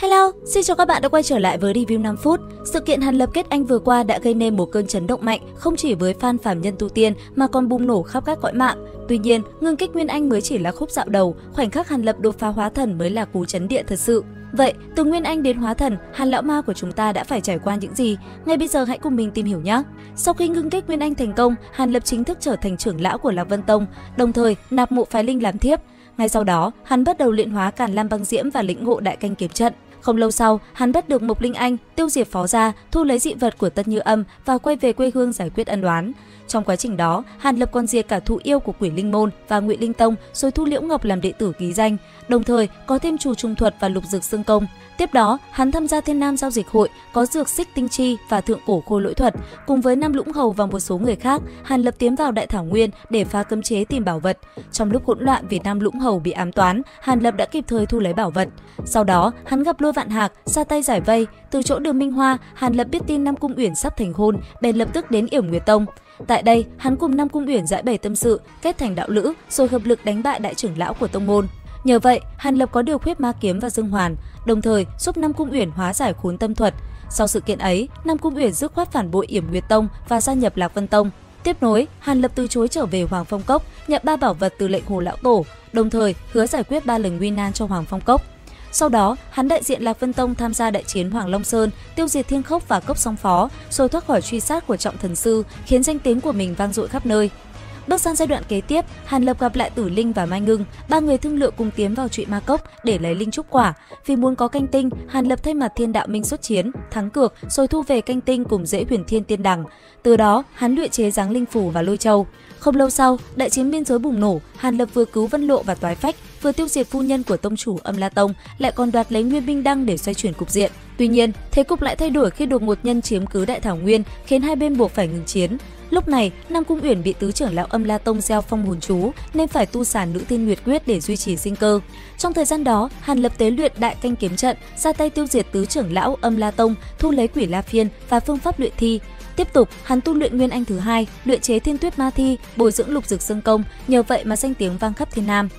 Hello, xin chào các bạn đã quay trở lại với review 5 phút. Sự kiện Hàn Lập kết anh vừa qua đã gây nên một cơn chấn động mạnh không chỉ với fan phàm nhân tu tiên mà còn bùng nổ khắp các cõi mạng. Tuy nhiên, ngưng kích Nguyên Anh mới chỉ là khúc dạo đầu, khoảnh khắc Hàn Lập đột phá hóa thần mới là cú chấn địa thật sự. Vậy, từ Nguyên Anh đến hóa thần, Hàn lão ma của chúng ta đã phải trải qua những gì? Ngay bây giờ hãy cùng mình tìm hiểu nhé. Sau khi ngưng kích Nguyên Anh thành công, Hàn Lập chính thức trở thành trưởng lão của Lạc Vân Tông, đồng thời nạp mộ phái linh làm thiếp. Ngay sau đó, hắn bắt đầu luyện hóa Càn Lam Băng Diễm và lĩnh ngộ đại canh kiếm trận. Không lâu sau, hắn bắt được Mộc Linh Anh, tiêu diệt Phó gia, thu lấy dị vật của Tân Như Âm và quay về quê hương giải quyết ân oán. Trong quá trình đó, Hàn Lập còn diệt cả thụ yêu của Quỷ Linh Môn và Ngụy Linh Tông, rồi thu Liễu Ngọc làm đệ tử ký danh, đồng thời có thêm Chủ Trùng Thuật và Lục Dược Xương Công. Tiếp đó, hắn tham gia Thiên Nam giao dịch hội, có Dược Xích Tinh Chi và Thượng Cổ Khôi Lỗi Thuật, cùng với Nam Lũng Hầu và một số người khác. Hàn Lập tiến vào Đại Thảo Nguyên để phá cấm chế tìm bảo vật. Trong lúc hỗn loạn vì Nam Lũng Hầu bị ám toán, Hàn Lập đã kịp thời thu lấy bảo vật. Sau đó, hắn gặp Lôi Vạn Hạc, ra tay giải vây. Từ chỗ Đường Minh Hoa, Hàn Lập biết tin Nam Cung Uyển sắp thành hôn, bèn lập tức đến Yểm Nguyệt Tông. Tại đây, hắn cùng Nam Cung Uyển giải bày tâm sự, kết thành đạo lữ, rồi hợp lực đánh bại đại trưởng lão của tông môn. Nhờ vậy, Hàn Lập có điều khuyết ma kiếm và dương hoàn, đồng thời giúp Nam Cung Uyển hóa giải khốn tâm thuật. Sau sự kiện ấy, Nam Cung Uyển dứt khoát phản bội Yểm Nguyệt Tông và gia nhập Lạc Vân Tông. Tiếp nối, Hàn Lập từ chối trở về Hoàng Phong Cốc, nhận 3 bảo vật từ lệnh Hồ lão tổ, đồng thời hứa giải quyết 3 lần nguy nan cho Hoàng Phong Cốc. Sau đó, hắn đại diện Lạc Vân Tông tham gia đại chiến Hoàng Long Sơn, tiêu diệt Thiên Khốc và Cốc Song Phó, rồi thoát khỏi truy sát của Trọng Thần Sư, khiến danh tiếng của mình vang dội khắp nơi. Bước sang giai đoạn kế tiếp, Hàn Lập gặp lại Tử Linh và Mai Ngưng, ba người thương lượng cùng tiến vào Trụy Ma Cốc để lấy linh trúc quả. Vì muốn có canh tinh, Hàn Lập thay mặt Thiên Đạo Minh xuất chiến, thắng cược rồi thu về canh tinh cùng Dễ Huyền Thiên Tiên Đằng. Từ đó, hắn luyện chế Giáng Linh Phủ và Lôi Châu. Không lâu sau, đại chiến biên giới bùng nổ, Hàn Lập vừa cứu Vân Lộ và Toái Phách, vừa tiêu diệt phu nhân của tông chủ Âm La Tông, lại còn đoạt lấy Nguyên Minh Đăng để xoay chuyển cục diện. Tuy nhiên, thế cục lại thay đổi khi đột ngột nhân chiếm cứ Đại Thảo Nguyên, khiến hai bên buộc phải ngừng chiến. Lúc này, Nam Cung Uyển bị tứ trưởng lão Âm La Tông gieo phong hồn chú, nên phải tu sản Nữ Thiên Nguyệt Quyết để duy trì sinh cơ. Trong thời gian đó, Hàn Lập tế luyện đại canh kiếm trận, ra tay tiêu diệt tứ trưởng lão Âm La Tông, thu lấy Quỷ La Phiên và phương pháp luyện thi. Tiếp tục, hắn tu luyện Nguyên Anh thứ hai, luyện chế Thiên Tuyết Ma Thi, bồi dưỡng Lục Dược Xương Công, nhờ vậy mà danh tiếng vang khắp Thiên Nam.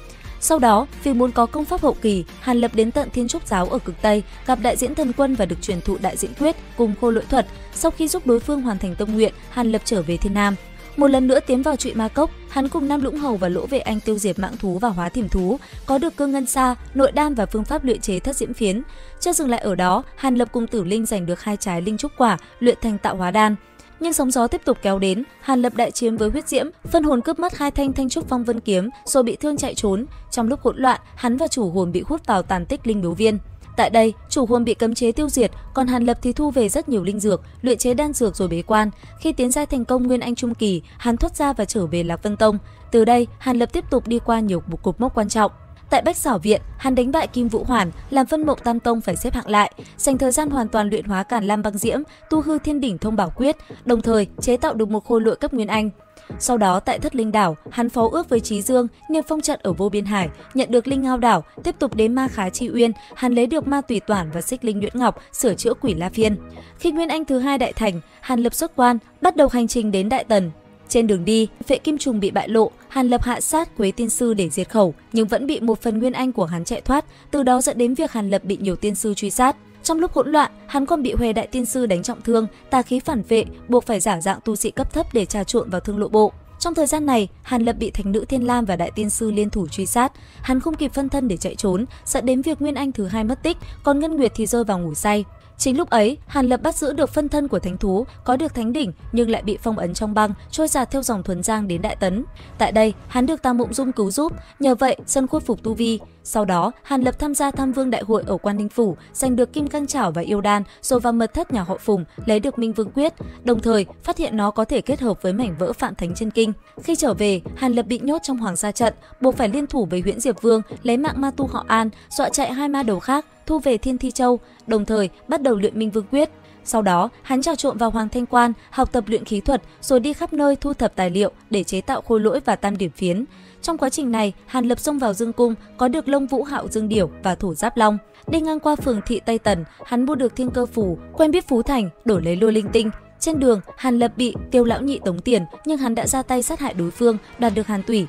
Sau đó, vì muốn có công pháp hậu kỳ, Hàn Lập đến tận Thiên Trúc Giáo ở cực Tây, gặp Đại Diễn Thần Quân và được truyền thụ Đại Diễn Quyết cùng Khôi Lỗi Thuật. Sau khi giúp đối phương hoàn thành tâm nguyện, Hàn Lập trở về Thiên Nam. Một lần nữa tiến vào Trụy Ma Cốc, hắn cùng Nam Lũng Hầu và Lỗ Vệ Anh tiêu diệt mãng thú và hóa thiểm thú, có được cương ngân sa, nội đan và phương pháp luyện chế thất diễm phiến. Chưa dừng lại ở đó, Hàn Lập cùng Tử Linh giành được 2 trái linh trúc quả, luyện thành tạo hóa đan. Nhưng sóng gió tiếp tục kéo đến, Hàn Lập đại chiến với huyết diễm, phân hồn cướp mất 2 thanh Thanh Trúc Phong Vân kiếm, rồi bị thương chạy trốn. Trong lúc hỗn loạn, hắn và chủ hồn bị hút vào tàn tích linh miếu viên. Tại đây, chủ hồn bị cấm chế tiêu diệt, còn Hàn Lập thì thu về rất nhiều linh dược, luyện chế đan dược rồi bế quan. Khi tiến giai thành công Nguyên Anh trung kỳ, hắn thoát ra và trở về Lạc Vân Tông. Từ đây, Hàn Lập tiếp tục đi qua nhiều cột mốc quan trọng. Tại Bách Xảo Viện, hắn đánh bại Kim Vũ Hoàn, làm Vân Mộng Tam Tông phải xếp hạng lại, dành thời gian hoàn toàn luyện hóa Càn Lam Băng Diễm, tu hư Thiên Đỉnh Thông Bảo Quyết, đồng thời chế tạo được một khôi lỗi cấp Nguyên Anh. Sau đó tại Thất Linh Đảo, hắn phó ước với Chí Dương, niêm phong trận ở Vô Biên Hải, nhận được Linh Ngao Đảo, tiếp tục đến Ma Khá Chi Uyên, hắn lấy được Ma Tùy Toản và Xích Linh Nhuyễn Ngọc, sửa chữa Quỷ La Phiên. Khi Nguyên Anh thứ hai đại thành, Hàn Lập xuất quan, bắt đầu hành trình đến Đại Tần. Trên đường đi, Phệ Kim Trùng bị bại lộ, Hàn Lập hạ sát Quế Tiên Sư để diệt khẩu, nhưng vẫn bị một phần Nguyên Anh của hắn chạy thoát, từ đó dẫn đến việc Hàn Lập bị nhiều tiên sư truy sát. Trong lúc hỗn loạn, hắn còn bị Huệ Đại Tiên Sư đánh trọng thương, tà khí phản vệ, buộc phải giả dạng tu sĩ cấp thấp để trà trộn vào thương lộ bộ. Trong thời gian này, Hàn Lập bị Thánh Nữ Thiên Lam và Đại Tiên Sư liên thủ truy sát. Hắn không kịp phân thân để chạy trốn, dẫn đến việc Nguyên Anh thứ hai mất tích, còn Ngân Nguyệt thì rơi vào ngủ say. Chính lúc ấy, Hàn Lập bắt giữ được phân thân của thánh thú, có được thánh đỉnh nhưng lại bị phong ấn trong băng, trôi dạt theo dòng Thuần Giang đến Đại Tấn. Tại đây, hắn được Tào Mộng Dung cứu giúp, nhờ vậy dần khôi phục tu vi. Sau đó, Hàn Lập tham gia Tham Vương Đại hội ở Quan Ninh Phủ, giành được Kim Cang Chảo và Yêu Đan, rồi vào mật thất nhà họ Phùng lấy được Minh Vương Quyết, đồng thời phát hiện nó có thể kết hợp với mảnh vỡ Phạm Thánh Chân Kinh. Khi trở về, Hàn Lập bị nhốt trong Hoàng Sa trận, buộc phải liên thủ với Huyễn Diệp Vương lấy mạng ma tu họ An, dọa chạy 2 ma đầu khác, thu về Thiên Thi Châu, đồng thời bắt đầu luyện Minh Vương Quyết. Sau đó, hắn trà trộn vào Hoàng Thanh Quan, học tập luyện khí thuật, rồi đi khắp nơi thu thập tài liệu để chế tạo khôi lỗi và tam điểm phiến. Trong quá trình này, Hàn Lập xông vào Dương Cung, có được Lông Vũ Hạo Dương Điểu và Thổ Giáp Long. Đi ngang qua phường thị Tây Tần, hắn mua được Thiên Cơ Phù, quen biết Phú Thành, đổi lấy Lôi Linh Tinh. Trên đường, Hàn Lập bị Tiêu Lão Nhị tống tiền, nhưng hắn đã ra tay sát hại đối phương, đoạt được Hàn Tủy.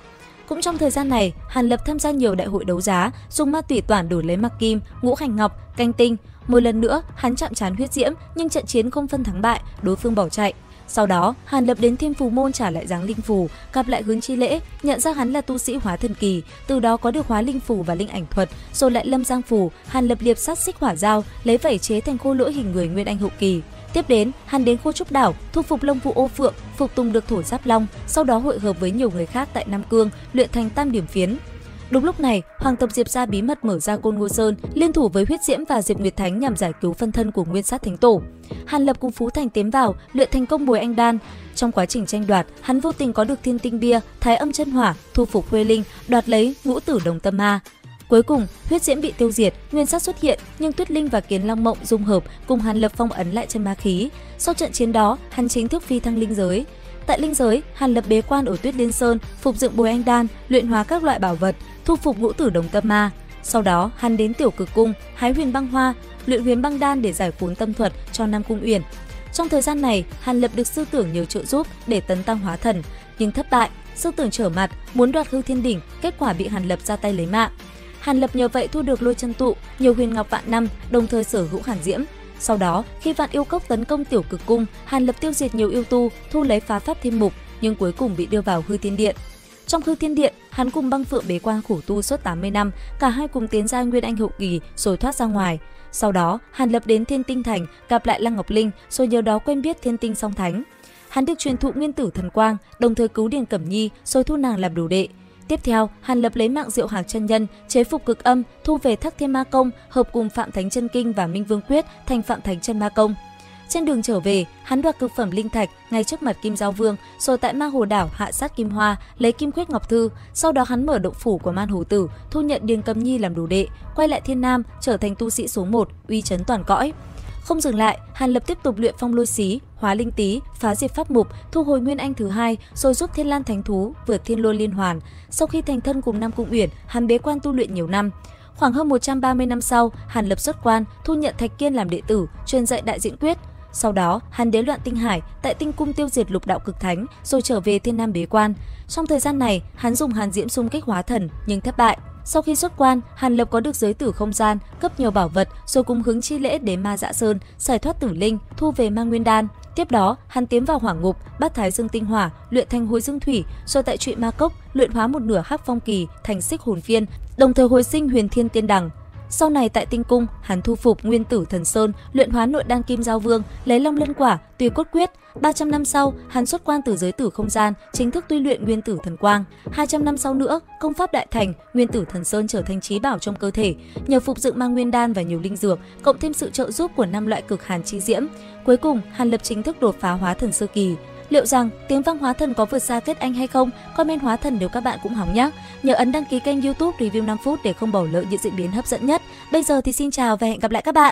Cũng trong thời gian này, Hàn Lập tham gia nhiều đại hội đấu giá, dùng ma túy toản đổi lấy mặc kim, ngũ hành ngọc, canh tinh. Một lần nữa, hắn chạm trán Huyết Diễm, nhưng trận chiến không phân thắng bại, đối phương bỏ chạy. Sau đó, Hàn Lập đến Thiên Phù Môn trả lại dáng linh phù, gặp lại Hướng Chi Lễ, nhận ra hắn là tu sĩ hóa thần kỳ, từ đó có được hóa linh phù và linh ảnh thuật, rồi lại lâm giang phù. Hàn Lập liệp sát xích hỏa dao, lấy vảy chế thành khô lỗi hình người Nguyên Anh hậu kỳ. Tiếp đến, hắn đến Khô Trúc Đảo, thu phục Long Vũ Ô Phượng, phục tùng được Thổ Giáp Long, sau đó hội hợp với nhiều người khác tại Nam Cương, luyện thành Tam Điểm Phiến. Đúng lúc này, hoàng tộc Diệp gia bí mật mở ra Côn Ngô Sơn, liên thủ với Huyết Diễm và Diệp Nguyệt Thánh nhằm giải cứu phân thân của Nguyên Sát Thánh Tổ. Hàn Lập cùng Phú Thành tiến vào, luyện thành công Bồi Anh Đan. Trong quá trình tranh đoạt, hắn vô tình có được Thiên Tinh Bia, Thái Âm Chân Hỏa, thu phục Huê Linh, đoạt lấy Ngũ Tử Đồng Tâm Ma. Cuối cùng, Huyết Diễm bị tiêu diệt, Nguyên Sát xuất hiện, nhưng Tuyết Linh và Kiến Long Mộng dung hợp cùng Hàn Lập phong ấn lại chân ma khí. Sau trận chiến đó, hắn chính thức phi thăng linh giới. Tại linh giới, Hàn Lập bế quan ở Tuyết Liên Sơn, phục dựng Bồi Anh Đan, luyện hóa các loại bảo vật, thu phục Ngũ Tử Đồng Tâm Ma. Sau đó, hắn đến Tiểu Cực Cung, hái Huyền Băng Hoa, luyện Huyền Băng Đan để giải khốn tâm thuật cho Nam Cung Uyển. Trong thời gian này, Hàn Lập được Sư Tưởng nhiều trợ giúp để tấn tăng hóa thần, nhưng thất bại. Sư Tưởng trở mặt, muốn đoạt Hư Thiên Đỉnh, kết quả bị Hàn Lập ra tay lấy mạng. Hàn Lập nhờ vậy thu được Lôi Chân Tụ, nhiều huyền ngọc vạn năm, đồng thời sở hữu Hàn Diễm. Sau đó, khi Vạn Yêu Cốc tấn công Tiểu Cực Cung, Hàn Lập tiêu diệt nhiều yêu tu, thu lấy phá pháp thiên mục, nhưng cuối cùng bị đưa vào Hư Thiên Điện. Trong Hư Thiên Điện, hắn cùng Băng Phượng bế quan khổ tu suốt 80 năm, cả hai cùng tiến ra Nguyên Anh hậu kỳ rồi thoát ra ngoài. Sau đó, Hàn Lập đến Thiên Tinh Thành, gặp lại Lăng Ngọc Linh, rồi nhờ đó quen biết Thiên Tinh Song Thánh. Hắn được truyền thụ Nguyên Tử Thần Quang, đồng thời cứu Điền Cẩm Nhi, rồi thu nàng làm đồ đệ. Tiếp theo, Hàn Lập lấy mạng Diệu Hạc chân nhân, chế phục Cực Âm, thu về Thác Thiên Ma Công, hợp cùng Phạm Thánh Chân Kinh và Minh Vương Quyết thành Phạm Thánh Chân Ma Công. Trên đường trở về, hắn đoạt cực phẩm linh thạch ngay trước mặt Kim Giao Vương, rồi tại Ma Hồ Đảo hạ sát Kim Hoa, lấy Kim Khuyết Ngọc Thư. Sau đó hắn mở động phủ của Man Hồ Tử, thu nhận Điền Cẩm Nhi làm đồ đệ, quay lại Thiên Nam, trở thành tu sĩ số 1, uy chấn toàn cõi. Không dừng lại, Hàn Lập tiếp tục luyện phong lôi xí, hóa linh tý, phá diệt pháp mục, thu hồi Nguyên Anh thứ hai, rồi giúp Thiên Lan Thánh Thú vượt Thiên Lôi Liên Hoàn. Sau khi thành thân cùng Nam Cung Uyển, hắn bế quan tu luyện nhiều năm. Khoảng hơn 130 năm sau, Hàn Lập xuất quan, thu nhận Thạch Kiên làm đệ tử, truyền dạy Đại Diện Quyết. Sau đó, hắn đến Loạn Tinh Hải, tại Tinh Cung tiêu diệt Lục Đạo Cực Thánh, rồi trở về Thiên Nam bế quan. Trong thời gian này, hắn dùng Hàn Diễm xung kích hóa thần nhưng thất bại. Sau khi xuất quan, Hàn Lập có được giới tử không gian, cấp nhiều bảo vật, rồi cùng Hướng Chi Lễ đến Ma Dạ Sơn, giải thoát tử linh, thu về Ma Nguyên Đan. Tiếp đó, hắn tiến vào Hỏa Ngục, bắt Thái Dương Tinh Hỏa, luyện thành Hồi Dương Thủy, rồi tại Trụy Ma Cốc luyện hóa một nửa Hắc Phong Kỳ thành Xích Hồn Phiên, đồng thời hồi sinh Huyền Thiên Tiên Đằng. Sau này tại Tinh Cung, hắn thu phục Nguyên Tử Thần Sơn, luyện hóa nội đan Kim Giao Vương, lấy Long Lân Quả, Tùy Cốt Quyết. 300 năm sau, hắn xuất quan từ giới tử không gian, chính thức tu luyện Nguyên Tử Thần Quang. 200 năm sau nữa, công pháp đại thành, Nguyên Tử Thần Sơn trở thành chí bảo trong cơ thể. Nhờ phục dựng Ma Nguyên Đan và nhiều linh dược, cộng thêm sự trợ giúp của 5 loại cực hàn chi diễm, cuối cùng Hàn Lập chính thức đột phá hóa thần sơ kỳ. Liệu rằng tiếng vang hóa thần có vượt xa Kết Anh hay không? Comment hóa thần nếu các bạn cũng hóng nhé. Nhớ ấn đăng ký kênh YouTube Review 5 phút để không bỏ lỡ những diễn biến hấp dẫn nhất. Bây giờ thì xin chào và hẹn gặp lại các bạn.